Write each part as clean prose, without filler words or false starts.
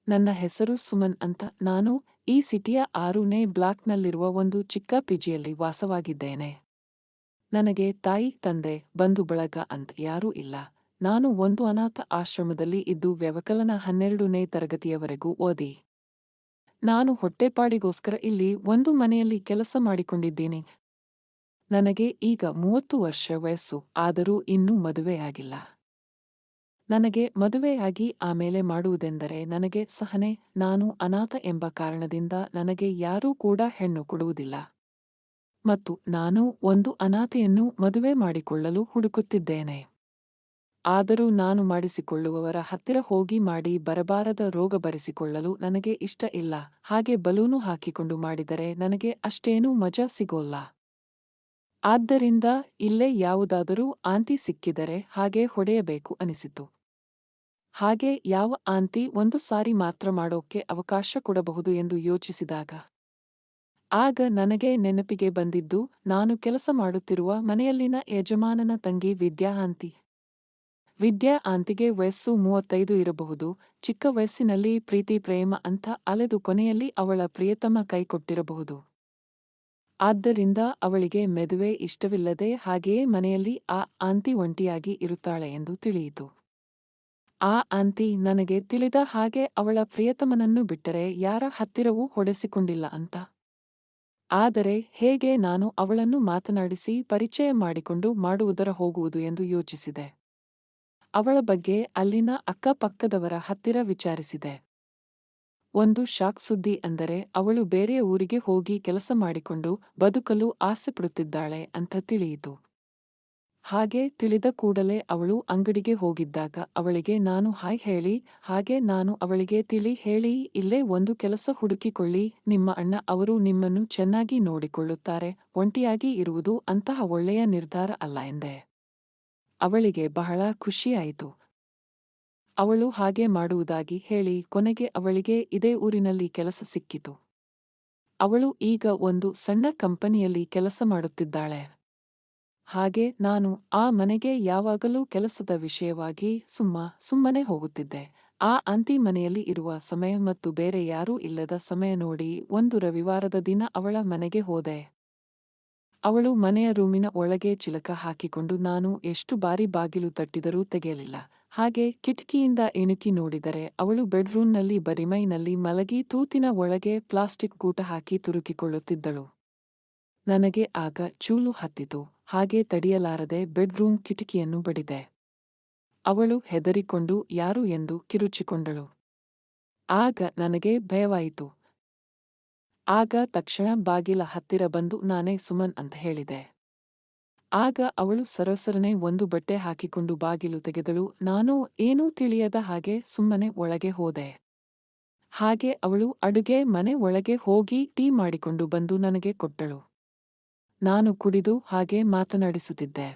ನನ್ನ ಹೆಸರು ಸುಮನ್ ಅಂತ. ನಾನು ಈ ಸಿಟಿಯ 6ನೇ ಬ್ಲಾಕ್ನಲ್ಲಿರುವ ಒಂದು ಚಿಕ್ಕ ಪಿಜಿಯಲ್ಲಿ ವಾಸವಾಗಿದ್ದೇನೆ. ನನಗೆ ತಾಯಿ, ತಂದೆ, ಬಂಧು ಬಳಗ ಅಂತ ಯಾರೂ ಇಲ್ಲ. ನಾನು ಒಂದು ಅನಾಥ ಆಶ್ರಮದಲ್ಲಿ ಇದ್ದು ವ್ಯವಕಲನ 12ನೇ ತರಗತಿಯವರೆಗೂ ಓದಿ. ನಾನು ಹೊಟ್ಟೆಪಾಡಿಗೋಸ್ಕರ ಇಲ್ಲಿ ಒಂದು ಮನೆಯಲ್ಲಿ ಕೆಲಸ ಮಾಡಿಕೊಂಡಿದ್ದೀನಿ. ನನಗೆ ಈಗ 30 ವರ್ಷ ವಯಸ್ಸು, ಆದರೂ ಇನ್ನೂ ಮದುವೆಯಾಗಿಲ್ಲ. ನನಗೆ ಮದುವೆಯಾಗಿ ಆಮೇಲೆ ಮಾಡುವುದೆಂದರೆ ನನಗೆ ಸಹನೆ. ನಾನು ಅನಾಥ ಎಂಬ ಕಾರಣದಿಂದ ನನಗೆ ಯಾರೂ ಕೂಡ ಹೆಣ್ಣು ಕೊಡುವುದಿಲ್ಲ. ಮತ್ತು ನಾನು ಒಂದು ಅನಾಥೆಯನ್ನು ಮದುವೆ ಮಾಡಿಕೊಳ್ಳಲು ಹುಡುಕುತ್ತಿದ್ದೇನೆ. ಆದರೂ ನಾನು ಮಾಡಿಸಿಕೊಳ್ಳುವವರ ಹತ್ತಿರ ಹೋಗಿ ಮಾಡಿ ಬರಬಾರದ ರೋಗ ಬರೆಸಿಕೊಳ್ಳಲು ನನಗೆ ಇಷ್ಟ ಇಲ್ಲ. ಹಾಗೆ ಬಲೂನು ಹಾಕಿಕೊಂಡು ಮಾಡಿದರೆ ನನಗೆ ಅಷ್ಟೇನೂ ಮಜಾ ಸಿಗೋಲ್ಲ. ಆದ್ದರಿಂದ ಇಲ್ಲೇ ಯಾವುದಾದರೂ ಆಂಟಿ ಸಿಕ್ಕಿದರೆ ಹಾಗೆ ಹೊಡೆಯಬೇಕು ಅನಿಸಿತು. ಹಾಗೆ ಯಾವ ಆಂಟಿ ಒಂದು ಸಾರಿ ಮಾತ್ರ ಮಾಡೋಕ್ಕೆ ಅವಕಾಶ ಕೊಡಬಹುದು ಎಂದು ಯೋಚಿಸಿದಾಗ ಆಗ ನನಗೆ ನೆನಪಿಗೆ ಬಂದಿದ್ದು ನಾನು ಕೆಲಸ ಮಾಡುತ್ತಿರುವ ಮನೆಯಲ್ಲಿನ ಯಜಮಾನನ ತಂಗಿ ವಿದ್ಯಾ ಆಂಟಿ. ವಿದ್ಯಾ ಆಂಟಿಗೆ ವಯಸ್ಸು 35 ಇರಬಹುದು. ಚಿಕ್ಕ ವಯಸ್ಸಿನಲ್ಲಿ ಪ್ರೀತಿ ಪ್ರೇಮ ಅಂತ ಅಲೆದು ಕೊನೆಯಲ್ಲಿ ಅವಳ ಪ್ರಿಯತಮ ಕೈಕೊಟ್ಟಿರಬಹುದು. ಆದ್ದರಿಂದ ಅವಳಿಗೆ ಮೆದುವೆ ಇಷ್ಟವಿಲ್ಲದೆ ಹಾಗೆಯೇ ಮನೆಯಲ್ಲಿ ಆ ಆಂಟಿ ಒಂಟಿಯಾಗಿ ಇರುತ್ತಾಳೆ ಎಂದು ತಿಳಿಯಿತು. ಆ ಆಂಟಿ ನನಗೆ ತಿಳಿದ ಹಾಗೆ ಅವಳ ಪ್ರಿಯತಮನನ್ನು ಬಿಟ್ಟರೆ ಯಾರ ಹತ್ತಿರವೂ ಹೊಡೆಸಿಕೊಂಡಿಲ್ಲ ಅಂತ. ಆದರೆ ಹೇಗೆ ನಾನು ಅವಳನ್ನು ಮಾತನಾಡಿಸಿ ಪರಿಚಯ ಮಾಡಿಕೊಂಡು ಮಾಡುವುದರ ಹೋಗುವುದು ಎಂದು ಯೋಚಿಸಿದೆ. ಅವಳ ಬಗ್ಗೆ ಅಲ್ಲಿನ ಅಕ್ಕಪಕ್ಕದವರ ಹತ್ತಿರ ವಿಚಾರಿಸಿದೆ. ಒಂದು ಶಾಕ್ ಸುದ್ದಿ ಅಂದರೆ ಅವಳು ಬೇರೆ ಊರಿಗೆ ಹೋಗಿ ಕೆಲಸ ಮಾಡಿಕೊಂಡು ಬದುಕಲು ಆಸೆಪಡುತ್ತಿದ್ದಾಳೆ ಅಂತ ತಿಳಿಯಿತು. ಹಾಗೆ ತಿಳಿದ ಕೂಡಲೇ ಅವಳು ಅಂಗಡಿಗೆ ಹೋಗಿದ್ದಾಗ ಅವಳಿಗೆ ನಾನು ಹಾಯ್ ಹೇಳಿ, ಹಾಗೆ ನಾನು ಅವಳಿಗೆ ತಿಳಿ ಹೇಳಿ ಇಲ್ಲೇ ಒಂದು ಕೆಲಸ ಹುಡುಕಿಕೊಳ್ಳಿ, ನಿಮ್ಮ ಅಣ್ಣ ಅವರು ನಿಮ್ಮನ್ನು ಚೆನ್ನಾಗಿ ನೋಡಿಕೊಳ್ಳುತ್ತಾರೆ, ಒಂಟಿಯಾಗಿ ಇರುವುದು ಅಂತಹ ಒಳ್ಳೆಯ ನಿರ್ಧಾರ ಅಲ್ಲ ಎಂದೆ. ಅವಳಿಗೆ ಬಹಳ ಖುಷಿಯಾಯಿತು. ಅವಳು ಹಾಗೆ ಮಾಡುವುದಾಗಿ ಹೇಳಿ ಕೊನೆಗೆ ಅವಳಿಗೆ ಇದೇ ಊರಿನಲ್ಲಿ ಕೆಲಸ ಸಿಕ್ಕಿತು. ಅವಳು ಈಗ ಒಂದು ಸಣ್ಣ ಕಂಪನಿಯಲ್ಲಿ ಕೆಲಸ ಮಾಡುತ್ತಿದ್ದಾಳೆ. ಹಾಗೆ ನಾನು ಆ ಮನೆಗೆ ಯಾವಾಗಲೂ ಕೆಲಸದ ವಿಷಯವಾಗಿ ಸುಮ್ಮನೆ ಹೋಗುತ್ತಿದ್ದೆ. ಆ ಆಂಟಿ ಮನೆಯಲ್ಲಿ ಇರುವ ಸಮಯ ಮತ್ತು ಬೇರೆ ಯಾರೂ ಇಲ್ಲದ ಸಮಯ ನೋಡಿ ಒಂದು ರವಿವಾರದ ದಿನ ಅವಳ ಮನೆಗೆ ಹೋದೆ. ಅವಳು ಮನೆಯ ರೂಮಿನ ಒಳಗೆ ಚಿಲಕ ಹಾಕಿಕೊಂಡು ನಾನು ಎಷ್ಟು ಬಾರಿ ಬಾಗಿಲು ತಟ್ಟಿದರೂ ತೆಗೆಯಲಿಲ್ಲ. ಹಾಗೆ ಕಿಟಕಿಯಿಂದ ಇಣುಕಿ ನೋಡಿದರೆ ಅವಳು ಬೆಡ್ರೂಮ್ನಲ್ಲಿ ಬರಿಮೈನಲ್ಲಿ ಮಲಗಿ ತೂತಿನ ಒಳಗೆ ಪ್ಲಾಸ್ಟಿಕ್ ಗೂಟ ಹಾಕಿ ತುರುಕಿಕೊಳ್ಳುತ್ತಿದ್ದಳು. ನನಗೆ ಆಗ ಚೂಲು ಹತ್ತಿತು. ಹಾಗೆ ತಡೆಯಲಾರದೆ ಬೆಡ್ರೂಮ್ ಕಿಟಕಿಯನ್ನು ಬಡಿದೆ. ಅವಳು ಹೆದರಿಕೊಂಡು ಯಾರು ಎಂದು ಕಿರುಚಿಕೊಂಡಳು. ಆಗ ನನಗೆ ಭಯವಾಯಿತು. ಆಗ ತಕ್ಷಣ ಬಾಗಿಲ ಹತ್ತಿರ ಬಂದು ನಾನೇ ಸುಮನ್ ಅಂತ ಹೇಳಿದೆ. ಆಗ ಅವಳು ಸರಸರನೆ ಒಂದು ಬಟ್ಟೆ ಹಾಕಿಕೊಂಡು ಬಾಗಿಲು ತೆಗೆದಳು. ನಾನು ಏನೂ ತಿಳಿಯದ ಹಾಗೆ ಸುಮ್ಮನೆ ಒಳಗೆ ಹೋದೆ. ಹಾಗೆ ಅವಳು ಅಡುಗೆ ಮನೆ ಒಳಗೆ ಹೋಗಿ ಟೀ ಮಾಡಿಕೊಂಡು ಬಂದು ನನಗೆ ಕೊಟ್ಟಳು. ನಾನು ಕುಡಿದು ಹಾಗೆ ಮಾತನಾಡಿಸುತ್ತಿದ್ದೆ.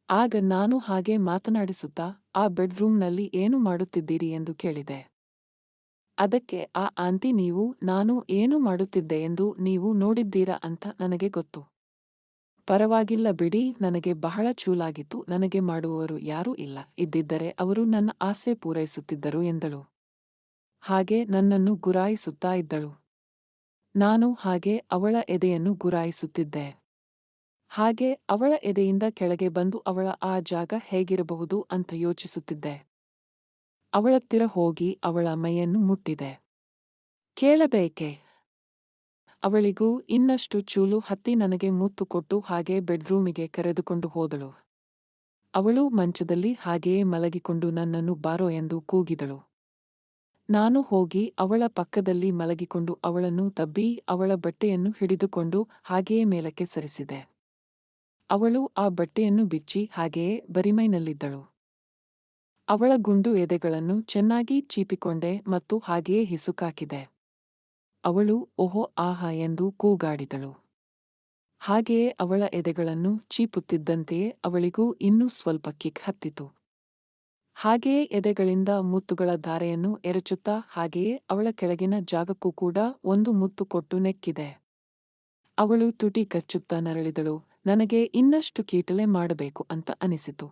ಆಗ ನಾನು ಹಾಗೆ ಮಾತನಾಡಿಸುತ್ತಾ ಆ ಬೆಡ್ರೂಮ್ನಲ್ಲಿ ಏನು ಮಾಡುತ್ತಿದ್ದೀರಿ ಎಂದು ಕೇಳಿದೆ. ಅದಕ್ಕೆ ಆ ಆಂಟಿ ನೀವು ನಾನು ಏನು ಮಾಡುತ್ತಿದ್ದೆ ಎಂದು ನೀವು ನೋಡಿದ್ದೀರಾ ಅಂತ ನನಗೆ ಗೊತ್ತು. ಪರವಾಗಿಲ್ಲ ಬಿಡಿ, ನನಗೆ ಬಹಳ ಚೂಲಾಗಿತ್ತು. ನನಗೆ ಮಾಡುವವರು ಯಾರೂ ಇಲ್ಲ. ಇದ್ದಿದ್ದರೆ ಅವರು ನನ್ನ ಆಸೆ ಪೂರೈಸುತ್ತಿದ್ದರು ಎಂದಳು. ಹಾಗೆ ನನ್ನನ್ನು ಗುರಾಯಿಸುತ್ತಾ ಇದ್ದಳು. ನಾನು ಹಾಗೆ ಅವಳ ಎದೆಯನ್ನು ಗುರಾಯಿಸುತ್ತಿದ್ದೆ. ಹಾಗೆ ಅವಳ ಎದೆಯಿಂದ ಕೆಳಗೆ ಬಂದು ಅವಳ ಆ ಜಾಗ ಹೇಗಿರಬಹುದು ಅಂತ ಯೋಚಿಸುತ್ತಿದ್ದೆ. ಅವಳತ್ತಿರ ಹೋಗಿ ಅವಳ ಮೈಯನ್ನು ಮುಟ್ಟಿದೆ. ಕೇಳಬೇಕೆ? ಅವಳಿಗೂ ಇನ್ನಷ್ಟು ಚೂಲು ಹತ್ತಿ ನನಗೆ ಮುತ್ತು ಕೊಟ್ಟು ಹಾಗೆ ಬೆಡ್ರೂಮಿಗೆ ಕರೆದುಕೊಂಡು ಹೋದಳು. ಅವಳು ಮಂಚದಲ್ಲಿ ಹಾಗೆಯೇ ಮಲಗಿಕೊಂಡು ನನ್ನನ್ನು ಬಾರೋ ಎಂದು ಕೂಗಿದಳು. ನಾನು ಹೋಗಿ ಅವಳ ಪಕ್ಕದಲ್ಲಿ ಮಲಗಿಕೊಂಡು ಅವಳನ್ನು ತಬ್ಬಿ ಅವಳ ಬಟ್ಟೆಯನ್ನು ಹಿಡಿದುಕೊಂಡು ಹಾಗೆಯೇ ಮೇಲಕ್ಕೆ ಸರಿಸಿದೆ. ಅವಳು ಆ ಬಟ್ಟೆಯನ್ನು ಬಿಚ್ಚಿ ಹಾಗೆಯೇ ಬರಿಮೈನಲ್ಲಿದ್ದಳು. ಅವಳ ಗುಂಡು ಎದೆಗಳನ್ನು ಚೆನ್ನಾಗಿ ಚೀಪಿಕೊಂಡೆ ಮತ್ತು ಹಾಗೆಯೇ ಹಿಸುಕಾಕಿದೆ. ಅವಳು ಓಹೋ ಆಹಾ ಎಂದು ಕೂಗಾಡಿದಳು. ಹಾಗೆಯೇ ಅವಳ ಎದೆಗಳನ್ನು ಚೀಪುತ್ತಿದ್ದಂತೆಯೇ ಅವಳಿಗೂ ಇನ್ನೂ ಸ್ವಲ್ಪ ಕಿಕ್ ಹತ್ತಿತು. ಹಾಗೆಯೇ ಎದೆಗಳಿಂದ ಮುತ್ತುಗಳ ಧಾರೆಯನ್ನು ಎರಚುತ್ತಾ ಹಾಗೆಯೇ ಅವಳ ಕೆಳಗಿನ ಜಾಗಕ್ಕೂ ಕೂಡ ಒಂದು ಮುತ್ತು ಕೊಟ್ಟು ನೆಕ್ಕಿದೆ. ಅವಳು ತುಟಿ ಕಚ್ಚುತ್ತಾ ನರಳಿದಳು. ನನಗೆ ಇನ್ನಷ್ಟು ಕೀಟಲೆ ಮಾಡಬೇಕು ಅಂತ ಅನಿಸಿತು.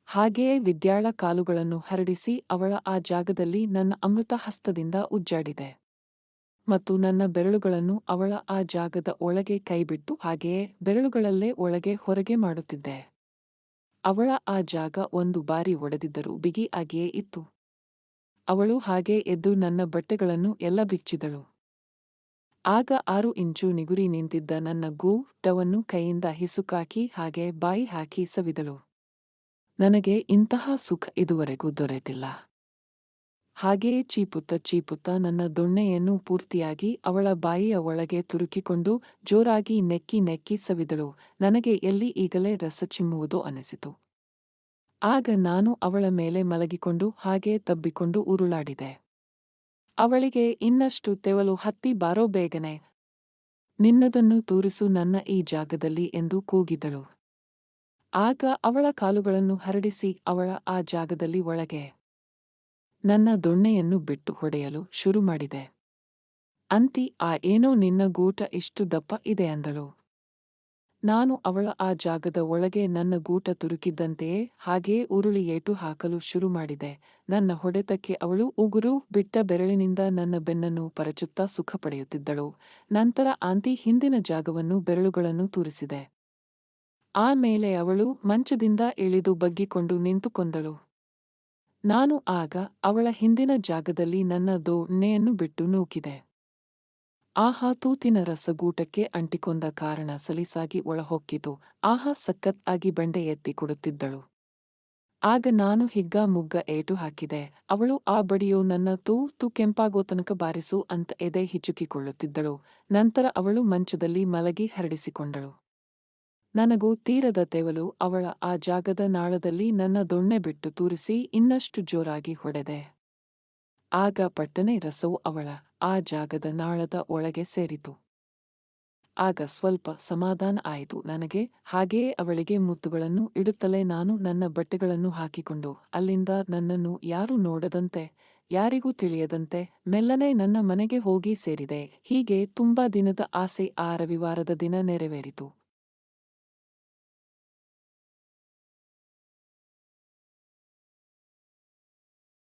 ಹಾಗೆಯೇ ವಿದ್ಯಾಳ ಕಾಲುಗಳನ್ನು ಹರಡಿಸಿ ಅವಳ ಆ ಜಾಗದಲ್ಲಿ ನನ್ನ ಅಮೃತ ಹಸ್ತದಿಂದ ಉಜ್ಜಾಡಿದೆ. ಮತ್ತು ನನ್ನ ಬೆರಳುಗಳನ್ನು ಅವಳ ಆ ಜಾಗದ ಒಳಗೆ ಕೈಬಿಟ್ಟು ಹಾಗೆಯೇ ಬೆರಳುಗಳಲ್ಲೇ ಒಳಗೆ ಹೊರಗೆ ಮಾಡುತ್ತಿದ್ದೆ. ಅವಳ ಆ ಜಾಗ ಒಂದು ಬಾರಿ ಒಡೆದಿದ್ದರೂ ಬಿಗಿ ಆಗಿಯೇ ಇತ್ತು. ಅವಳು ಹಾಗೆ ಎದ್ದು ನನ್ನ ಬಟ್ಟೆಗಳನ್ನು ಎಲ್ಲ ಬಿಚ್ಚಿದಳು. ಆಗ 6 ಇಂಚು ನಿಗುರಿ ನಿಂತಿದ್ದ ನನ್ನ ಗೂಟವನ್ನು ಕೈಯಿಂದ ಹಿಸುಕಾಕಿ ಹಾಗೆ ಬಾಯಿ ಹಾಕಿ ಸವಿದಳು. ನನಗೆ ಇಂತಹ ಸುಖ ಇದುವರೆಗೂ ದೊರೆತಿಲ್ಲ. ಹಾಗೆಯೇ ಚೀಪುತ್ತಾ ನನ್ನ ದೊಣ್ಣೆಯನ್ನು ಪೂರ್ತಿಯಾಗಿ ಅವಳ ಬಾಯಿಯ ಒಳಗೆ ತುರುಕಿಕೊಂಡು ಜೋರಾಗಿ ನೆಕ್ಕಿ ನೆಕ್ಕಿ ಸವಿದಳು. ನನಗೆ ಎಲ್ಲಿ ಈಗಲೇ ರಸ ಚಿಮ್ಮುವುದೋ ಅನಿಸಿತು. ಆಗ ನಾನು ಅವಳ ಮೇಲೆ ಮಲಗಿಕೊಂಡು ಹಾಗೆ ತಬ್ಬಿಕೊಂಡು ಉರುಳಾಡಿದೆ. ಅವಳಿಗೆ ಇನ್ನಷ್ಟು ತೆವಲು ಹತ್ತಿ ಬಾರೋ ಬೇಗನೆ, ನಿನ್ನದನ್ನು ತೋರಿಸು ನನ್ನ ಈ ಜಾಗದಲ್ಲಿ ಎಂದು ಕೂಗಿದಳು. ಆಗ ಅವಳ ಕಾಲುಗಳನ್ನು ಹರಡಿಸಿ ಅವಳ ಆ ಜಾಗದಲ್ಲಿ ಒಳಗೆ ನನ್ನ ದೊಣ್ಣೆಯನ್ನು ಬಿಟ್ಟು ಹೊಡೆಯಲು ಶುರು ಮಾಡಿದೆ. ಅಂತಿ ಏನೋ ನಿನ್ನ ಗೂಟ ಇಷ್ಟು ದಪ್ಪ ಇದೆ ಅಂದಳು. ನಾನು ಅವಳ ಆ ಜಾಗದ ಒಳಗೆ ನನ್ನ ಗೂಟ ತುರುಕಿದ್ದಂತೆಯೇ ಹಾಗೆಯೇ ಉರುಳಿ ಏಟು ಹಾಕಲು ಶುರು ಮಾಡಿದೆ. ನನ್ನ ಹೊಡೆತಕ್ಕೆ ಅವಳು ಉಗುರು ಬಿಟ್ಟ ಬೆರಳಿನಿಂದ ನನ್ನ ಬೆನ್ನನ್ನು ಪರಚುತ್ತಾ ಸುಖ ಪಡೆಯುತ್ತಿದ್ದಳು. ನಂತರ ಆಂತಿ ಹಿಂದಿನ ಜಾಗವನ್ನು ಬೆರಳುಗಳನ್ನು ತೂರಿಸಿದೆ. ಆಮೇಲೆ ಅವಳು ಮಂಚದಿಂದ ಇಳಿದು ಬಗ್ಗಿಕೊಂಡು ನಿಂತುಕೊಂಡಳು. ನಾನು ಆಗ ಅವಳ ಹಿಂದಿನ ಜಾಗದಲ್ಲಿ ನನ್ನ ದೊಣ್ಣೆಯನ್ನು ಬಿಟ್ಟು ನೂಕಿದೆ. ಆಹಾ, ತೂತಿನ ರಸ ಗೂಟಕ್ಕೆ ಅಂಟಿಕೊಂಡ ಕಾರಣ ಸಲೀಸಾಗಿ ಒಳಹೊಕ್ಕಿತು. ಆಹಾ, ಸಖತ್ ಆಗಿ ಬಂಡೆ ಎತ್ತಿ ಕೊಡುತ್ತಿದ್ದಳು. ಆಗ ನಾನು ಹಿಗ್ಗ ಮುಗ್ಗ ಏಟು ಹಾಕಿದೆ. ಅವಳು ಆ ಬಡಿಯು ನನ್ನ ತೂ ಕೆಂಪಾಗೋ ತನಕ ಬಾರಿಸು ಅಂತ ಎದೆ ಹಿಚುಕಿಕೊಳ್ಳುತ್ತಿದ್ದಳು. ನಂತರ ಅವಳು ಮಂಚದಲ್ಲಿ ಮಲಗಿ ಹರಡಿಸಿಕೊಂಡಳು. ನನಗೂ ತೀರದ ತೆವಲು. ಅವಳ ಆ ಜಾಗದ ನಾಳದಲ್ಲಿ ನನ್ನ ದೊಣ್ಣೆ ಬಿಟ್ಟು ತೂರಿಸಿ ಇನ್ನಷ್ಟು ಜೋರಾಗಿ ಹೊಡೆದೆ. ಆಗ ಪಟ್ಟನೆ ರಸವು ಅವಳ ಆ ಜಾಗದ ನಾಳದ ಒಳಗೆ ಸೇರಿತು. ಆಗ ಸ್ವಲ್ಪ ಸಮಾಧಾನ ಆಯಿತು ನನಗೆ. ಹಾಗೆಯೇ ಅವಳಿಗೆ ಮುತ್ತುಗಳನ್ನು ಇಡುತ್ತಲೇ ನಾನು ನನ್ನ ಬಟ್ಟೆಗಳನ್ನು ಹಾಕಿಕೊಂಡು ಅಲ್ಲಿಂದ ನನ್ನನ್ನು ಯಾರೂ ನೋಡದಂತೆ, ಯಾರಿಗೂ ತಿಳಿಯದಂತೆ ಮೆಲ್ಲನೆ ನನ್ನ ಮನೆಗೆ ಹೋಗಿ ಸೇರಿದೆ. ಹೀಗೆ ತುಂಬಾ ದಿನದ ಆಸೆ ಆ ರವಿವಾರದ ದಿನ ನೆರವೇರಿತು.